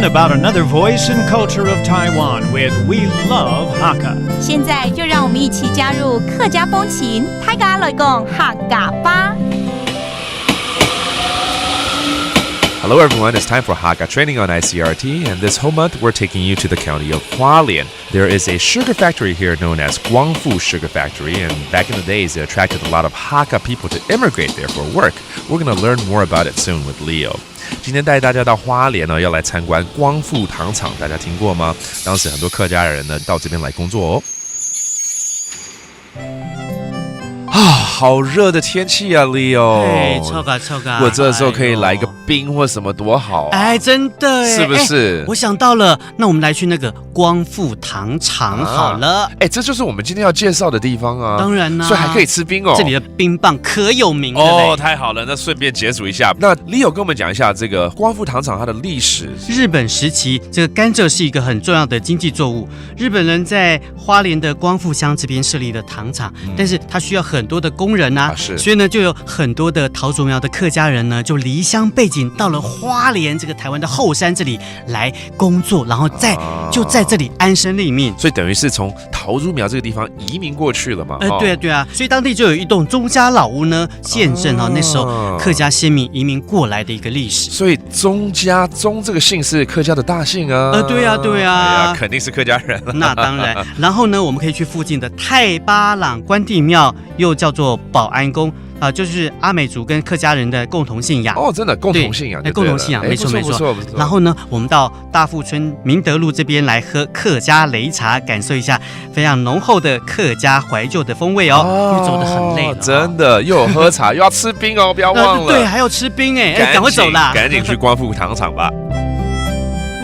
about another voice and culture of Taiwan with We Love Hakka. 现在就让我们一起加入客家风情，大家来讲客家吧。Hello everyone, it's time for Hakka training on ICRT, and this whole month we're taking you to the county of Hualien. There is a sugar factory here known as Guangfu Sugar Factory, and back in the days it attracted a lot of Hakka people to immigrate there for work. We're going to learn more about it soon with Leo. 今天带大家到花莲呢，要来参观光复糖厂，大家听过吗？当时很多客家人呢到这边来工作哦。好热的天气啊 ，Leo！ 哎，超嘎！我这时候可以来一个冰或什么多好啊！哎，真的哎，是不是？我想到了，那我们来去那个光复糖厂好了。哎，这就是我们今天要介绍的地方啊！当然啦，所以还可以吃冰哦。这里的冰棒可有名了哦，太好了！那顺便解暑一下。那 Leo 跟我们讲一下这个光复糖厂它的历史。日本时期，这个甘蔗是一个很重要的经济作物。日本人在花莲的光复乡这边设立了糖厂，但是它需要很多的工人啊，所以呢，就有很多的桃竹苗的客家人呢，就离乡背井到了花莲这个台湾的后山这里来工作，然后就在这里安身立命。所以等于是从桃竹苗这个地方移民过去了嘛？对啊，所以当地就有一栋钟家老屋呢，见证那时候客家先民移民过来的一个历史。所以钟这个姓是客家的大姓啊？对啊，哎呀，肯定是客家人了。那当然。然后呢，我们可以去附近的太巴朗关帝庙，又叫做保安宫。就是阿美族跟客家人的共同信仰哦，真的共同信仰，共同信仰，没错。不错。然后呢，我们到大富村明德路这边来喝客家擂茶，感受一下非常浓厚的客家怀旧的风味哦。因为走得很累了，真的又有喝茶又要吃冰哦，不要忘了。对，还要吃冰哎，赶快走啦，赶紧去光复糖厂吧。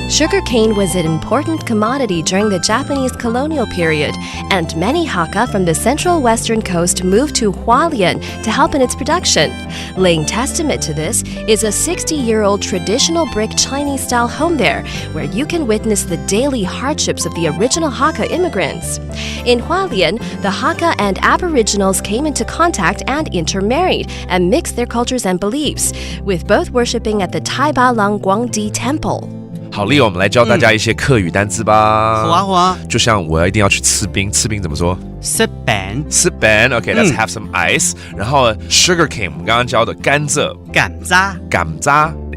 Sugarcane was an important commodity during the Japanese colonial period, and many Hakka from the central western coast moved to Hualien to help in its production. Laying testament to this is a 60-year-old traditional brick Chinese-style home there, where you can witness the daily hardships of the original Hakka immigrants. In Hualien, the Hakka and Aboriginals came into contact and intermarried and mixed their cultures and beliefs, with both worshipping at the Tai Ba Lang Guangdi Temple.好，Leo，我们来教大家一些客语单字吧。好啊。就像我一定要去吃冰，吃冰怎么说？Sip ban。OK，let's have some ice。然后 sugarcane， 我们刚刚教的甘蔗。甘蔗。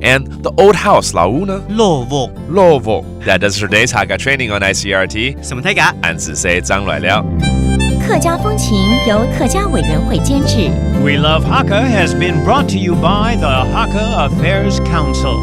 And the old house， 老屋呢？老屋。That does today's Hakka training on ICRT。什么太嘎？俺是谁张来了。客家风情由客家委员会监制。We Love Hakka has been brought to you by the Hakka Affairs Council.